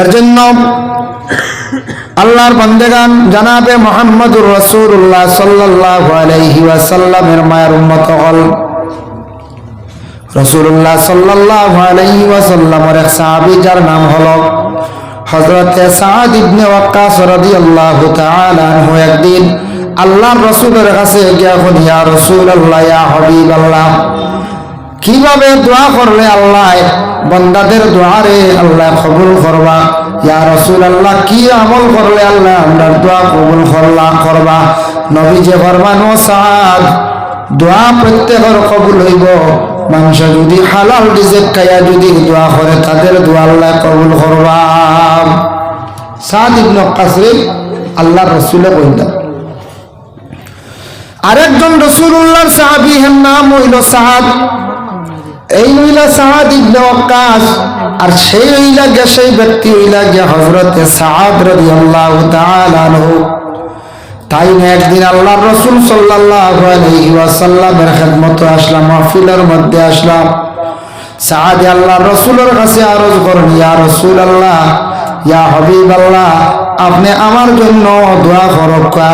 এর জন্য আল্লাহর বান্দেগান জানাবে মুহাম্মদুর রাসূলুল্লাহ সাল্লাল্লাহু আলাইহি ওয়াসাল্লামের মায়ের উম্মত হল রাসূলুল্লাহ সাল্লাল্লাহু আলাইহি ওয়াসাল্লামের এক সাহাবী যার নাম হলো হযরত সাদ ইবনে ওয়াক্কাস রাদিয়াল্লাহু তাআলা আনহু একদিন আল্লাহর রাসূলের কাছে গিয়া বলেন, ইয়া রাসূলুল্লাহ, ইয়া হাবিবাল্লাহ, কিভাবে দোয়া করলে আল্লাহ বান্দাদের দোয়ারে আল্লাহ কবুল করবা? ইয়া রাসূলুল্লাহ, কি আমল করলে আল্লাহ আপনার দোয়া কবুল করবা? নবীজি ফরমান, ও সাদ, দোয়া প্রত্যেকের কবুল হইব। মানুষ যদি হালাল রিজিক খায়া যদি দোয়া করে তাদের দোয়া আল্লাহ কবুল করবা। সাদ ইবনে ওয়াক্কাস আল্লাহর রাসূলে কইলেন। আরেকজন রাসূলুল্লাহর সাহাবী, এর নাম হইল সাদ। এই হইলা সাদ ইবনে ওয়াক্কাস, আর সেই হইলা গিয়া সেই ব্যক্তি হইলা গিয়া হযরত সাদ রাদিয়াল্লাহু তাআলা আনহু। তাই না একদিন আল্লাহর রাসূল সাল্লাল্লাহু আলাইহি ওয়াসাল্লামের খিদমতে আসলাম, মাহফিলের মধ্যে আসলাম। সাদ আল্লাহর রাসূলের কাছে আরজ করেন, ইয়া রাসূলুল্লাহ, ইয়া হাবিবাল্লাহ, আপনি আমার জন্য দোয়া করুকা।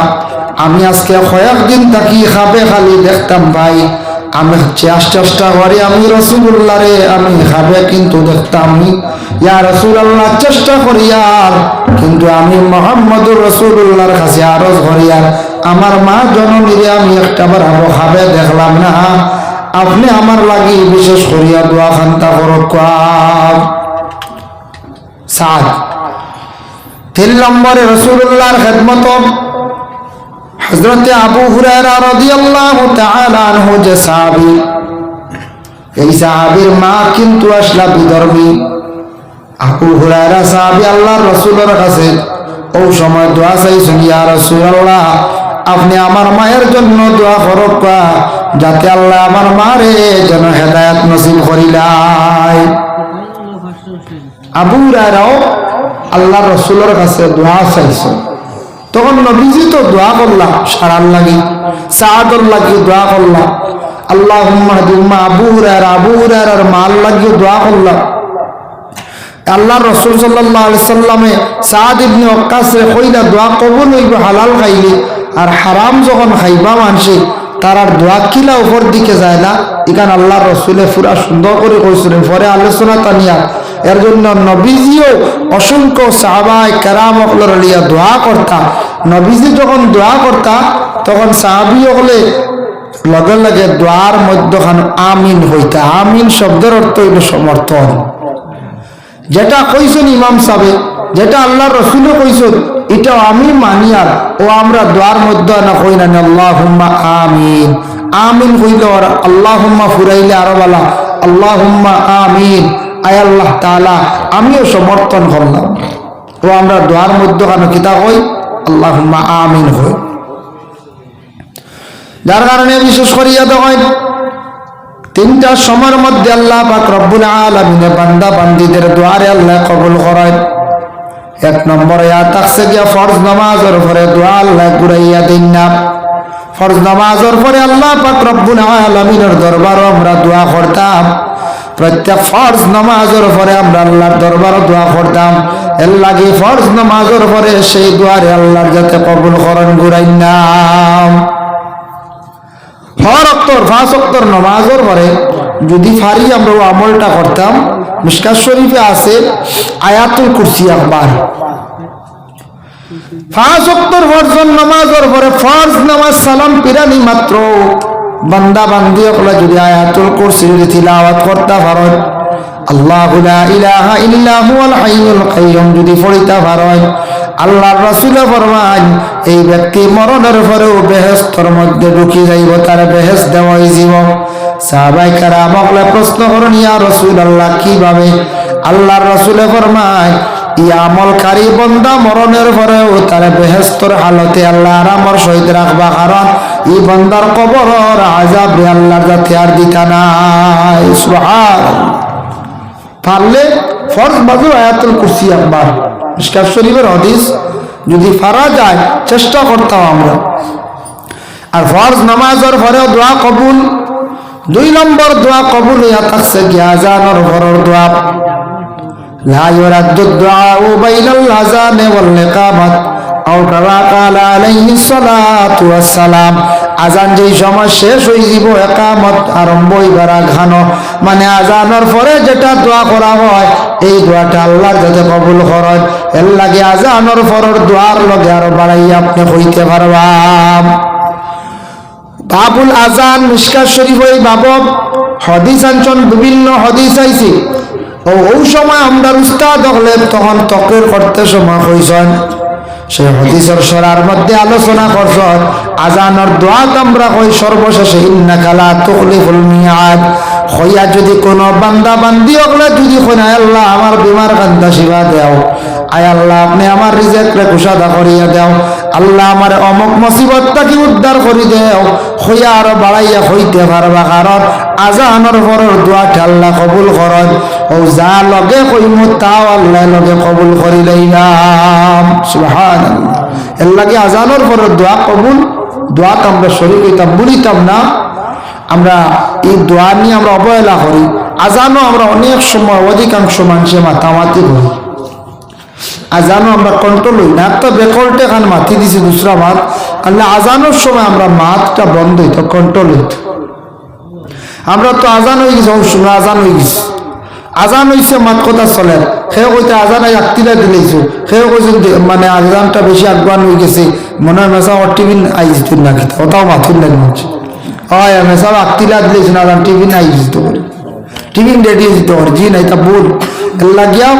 আমি আজকে কয়েকদিন থাকি খাবে খালি দেখতাম ভাই, আমি চেষ্টা করি আমি রাসূলুল্লাহ রে আমি খাবে কিন্তু দেখতাম। ইয়া রাসূলুল্লাহ, চেষ্টা করি আর কিন্তু আমি মুহাম্মদুর রাসূলুল্লাহর কাছে আরজ করি আর আমার মা জননীরে আমি একটাবার আবো খাবে দেখলাম না। আপনি আমার লাগি বিশেষ করিয়া দোয়া খান্তা করুকা। সাদ 3 নম্বরে রাসূলুল্লাহর খিদমত হযরত আবু হুরায়রা রাদিয়াল্লাহু তাআলা আনহু যে সাহাবী, এই সাহাবীর মা কিন্তু আসলা বিধর্মী। আবু হুরায়রা সাহাবী আল্লাহর রাসূলের কাছে ওই সময় দোয়া চাইছেন, ইয়া রাসূলুল্লাহ, আপনি আমার মায়ের জন্য দোয়া করুকা যাতে আল্লাহ আমার মারে যেন হেদায়েত নসিব করিলাই। আবু হুরায়রাও আল্লাহর রাসূলের কাছে দোয়া চাইছেন। তখন নবীজি তো দোয়া করলাম সারার লাগি, সাদর লাগি দোয়া করলাম, আল্লাহুম্মা হাদি আবু হুরায়রার মাল লাগিয়ে দোয়া করলাম। আল্লাহর রাসূল সাল্লাল্লাহু আলাইহি সাল্লামে সাদ ইবনে ওয়াক্কাসে কইলা দোয়া কবুল হইব হালাল খাইলে, আর হারাম যখন খাইবা মানুষে তার আর দোয়া কিলা উপর দিকে যায় না। এখানে আল্লাহর রাসূলে পুরা সুন্দর করে কইছিলেন, পরে আলোচনা তানিয়া। এর জন্য নবীজিও অসংখ্য সাহাবায়ে কেরাম হকলের লিয়া দোয়া করতা। নবীজি যখন দোয়া করতা তখন সাহাবী হকলে লগে লগে দোয়ার মধ্যখান আমিন হইতা। আমিন শব্দের অর্থ হইল সমর্থন। যেটা কইছেন ইমাম সাহেব, যেটা আল্লাহর রাসূলও কইছেন, এটা আমি মানি আর ও আমরা দোয়ার মধ্যে না কই না আল্লাহুম্মা আমিন। আমিন কইলে আর আল্লাহুম্মা ফুরাইলে আরো বলা আল্লাহুম্মা আমিন। আয় আল্লাহ তাআলা, আমিও সমর্থন করলাম। ও আমরা দোয়ার মধ্যে কেন কিতা কই আল্লাহুম্মা আমিন হই। যার কারণে বিশেষ করিয়া দেখেন 3টা সময়ের মধ্যে আল্লাহ পাক রব্বুল আলামিন বান্দা বান্দীদের দোয়ারে আল্লাহ কবুল করেন। 1 নম্বরে থাকছে গিয়া ফরজ নামাজের পরে দোয়া আল্লাহ ঘুরাইয়া দেন না। ফরজ নামাজের পরে আল্লাহ পাক রব্বুল আলামিনের দরবারে আমরা দোয়া করতাম। প্রত্যেক ফরজ নামাজের পরে আমরা আল্লাহর দরবারে দোয়া করতাম। এর লাগি ফরজ নামাজের পরে সেই দোয়ারে আল্লাহর যাতে কবুল করেন ঘুরাইন না। 5 ওয়াক্তের নামাজের পরে যদি পারি আমরা আমলটা করতাম, মিশকাত শরীফে আছে আয়াতুল কুরসি একবার। 5 ওয়াক্তের ফরজ নামাজের পরে ফরজ নামাজ সালাম পিরানি মাত্র বান্দা বান্দি হকলে যদি আয়াতুল কুরসির তিলাওয়াত করতে পারেন, আল্লাহু লা ইলাহা ইল্লা হুয়াল হাইয়ুল কাইয়ুম যদি পড়িতে পারেন, আল্লাহর রাসূলে ফরমান এই ব্যক্তি মরণের পরেও বেহেশতের মধ্যে ঢুকে যাইব, তার বেহেশত দেওয়া হইব। সাহাবায়ে কেরাম হকলে প্রশ্ন করেন, ইয়া রাসূলুল্লাহ কিভাবে? আল্লাহর রাসূলে ফরমান ই আমলকারী বান্দা মরণের পরেও তার বেহেশতের হালতে আল্লাহ আরামর সহিত রাখবা, কারণ এই বান্দার কবরের আযাব আল্লাহর যাতে আর দিতা নাই। সুবহানাল্লাহ। পারলে ফরজ বাজু আয়াতুল কুরসি একবার, মিশকাত শরীফের হাদিস, যদি পারা যায় চেষ্টা করতাম আমরা। আর ফরজ নামাজের পরেও দোয়া কবুল। 2 নম্বর দোয়া কবুল হইয়া থাকছে কি আজানের পরের দোয়া। লা ইউরাদ্দু দুআউ বাইনাল আযানি ওয়াল ইকামাত আও কামা ক্বালা আলাইহিস সালাতু ওয়াস সালাম। আজান যেই সময় শেষ হয়ে যাব ইকামত আরম্ভ হইবার আগানো, মানে আজানের পরে যেটা দোয়া করা হয় এই দোয়াটা আল্লাহর যাতে কবুল করেন এর লাগে আজানের পরের দোয়ার লগে আরো বাড়াইয়া আপনি কইতে পারবাম। বাবুল আজান মিশকাত শরীফ ওই বাবব হাদিস আনছেন, বিভিন্ন হাদিস আইছে। ওই সময় আমরা উস্তাদ হলে তখন তকরির করতে সময় কইছেন, সেই হাদিসের সরার মধ্যে আলোচনা করছেন আজানের দোয়াত আমরা কই সর্বশেষে ইন্নাকা লা তুখলিফুল মিয়াদ। হইয়া যদি কোনো বান্দা বান্দি হলে যদি কই আল্লাহ আমার বিমার কান্দা শিবা দাও, আয় আল্লাহ আপনি আমার রিজেকরে কুশাদা করিয়া দাও, আল্লাহ আমার অমুক মুসিবতটাকে উদ্ধার করি দেও, হইয়া আরো বাড়াইয়া হইতে পারবা। কারণ আজানের পরের দোয়াটা আল্লাহ কবুল করেন, ও যা লগে কইমু তাও আল্লাহ লগে কবুল করি লইলাম। সুবহানাল্লাহ। এর লাগে আজানের পরের দোয়া কবুল, দোয়াত আমরা শরীর হইতাম বলিতাম না, আমরা এই দোয়া নিয়ে আমরা অবহেলা করি। আজানও আমরা অনেক সময় অধিকাংশ মানুষে মাতামাতি করি, আজানও আমরা কন্ট্রোল হই না। একটা বেকলটে খান মাতি দিছি দুসরা মাত, আল্লাহ আজানোর সময় আমরা মাতটা বন্ধ হইতো, কন্ট্রোল হইতো। আমরা তো আজান হয়ে গেছি, সময় আজান হয়ে গেছি, আজান হয়েছে মাত কথা চলে, সেও কইতে আজান একটিলা দিলেইছো, সেও কইছে মানে আজানটা বেশি আগুয়ান হয়ে গেছে, মনে হয় মেসা টিফিন আইস না খেতে, ওটাও মাথুর লাগে মাছ হয় মেসা একটিলা দিলেছি না আজান টিফিন আইস দিতে পারে, টিফিন রেডি দিতে পারে, জি নাই তা বল লাগিয়াও।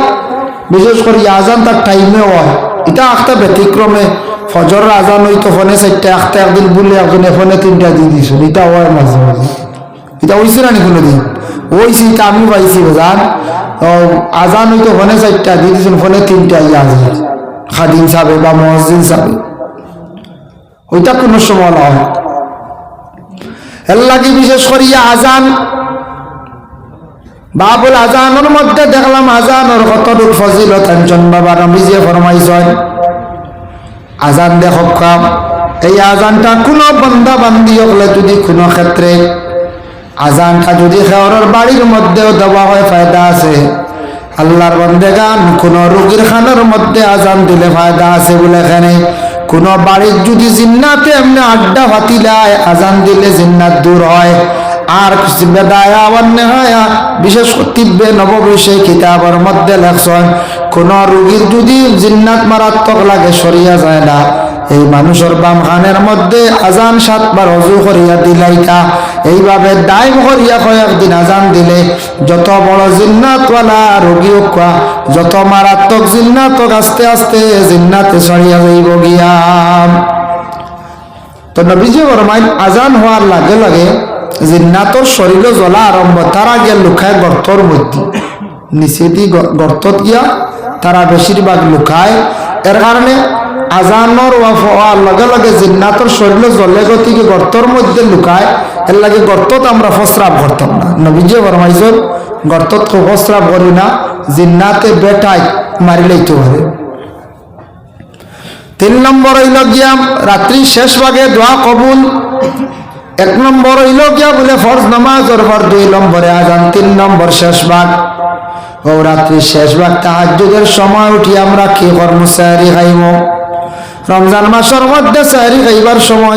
বিশেষ করে আজান তার টাইমে হয়, এটা একটা ব্যতিক্রমে ফজর আজান হইতো ফোনে 4টা, একটা একদিন বললে একজন ফোনে 3টা দিয়ে দিয়েছিল, এটা হয় মাঝে মাঝে। এটা হয়েছে না নি কোনোদিন? ওইছি, এটা আমি পাইছি বাজান। আজান হইতো ফোনে 4টা দিয়ে দিয়েছিল, ফোনে 3টা আজান খাদিম সাবে বা মসজিদ সাবে, ওইটা কোনো সময় হয়। এর লাগে বিশেষ করিয়া আজান বাবুল আজানের মধ্যে দেখলাম আজানের কতটুকু ফজিলত আনছেন বাবা নবীজি ফরমাইছেন। আজান দেখো কাম, এই আজানটা কোনো বান্দা বান্দি হলে যদি কোনো ক্ষেত্রে আজানটা যদি খেওয়ার বাড়ির মধ্যেও দেওয়া হয় ফায়দা আছে। আল্লাহর বান্দেগান কোন রোগীর খানের মধ্যে আজান দিলে ফায়দা আছে বলে এখানে কোন বাড়ির যদি জিন্নাতে এমনি আড্ডা ফাতিলায় আজান দিলে জিন্নাত দূর হয়। আর বিশেষ তিব্বে নববী সেই কিতাবের মধ্যে লেখছেন কোন রোগীর যদি জিন্নাত মারাত্মক লাগে সরিয়া যায় না, এই মানুষের বাম খানের মধ্যে আজান 7 বার ওযু করিয়া দিলাইতা, এইভাবে দাইম করিয়া কয়েকদিন আজান দিলে যত বড় জিন্নাতওয়ালা রোগী হোক, যত মারাত্মক জিন্নাত আস্তে আস্তে জিন্নাতে সরিয়া যাইব গিয়া। তো নবীজি ফরমাইন আজান হওয়ার লাগে লাগে জিন্নাতর শরীরে জ্বলা আরম্ভ, তারা গিয়া লুকায় গর্তর মধ্যে, নিচে দি গর্তত গিয়া তারা বেশিরভাগ লুকায়। এর কারণে আজানোর হওয়ার লগে লগে জিন্নাতর শরীরে জ্বলে গতিকে গর্তর মধ্যে লুকায়। এর লাগে গর্তত আমরা প্রস্রাব করতাম না, নবীজি ফরমাইছেন গর্তত প্রস্রাব করি না, জিন্নাতে বেটায় মারি লইতে পারে। 3 নম্বর হইল গিয়া রাত্রি শেষ ভাগে দোয়া কবুল। 1 নম্বর হইল গিয়া বলে ফরজ নামাজের পর 2 নম্বরে আজান, 3 নম্বর শেষ ভাগ। ও রাত্রি শেষ ভাগ তাহাজ্জুদের সময় উঠি আমরা কি করব? সেহরি খাইব। রমজান মাসের মধ্যে সেহরি খাইবার সময়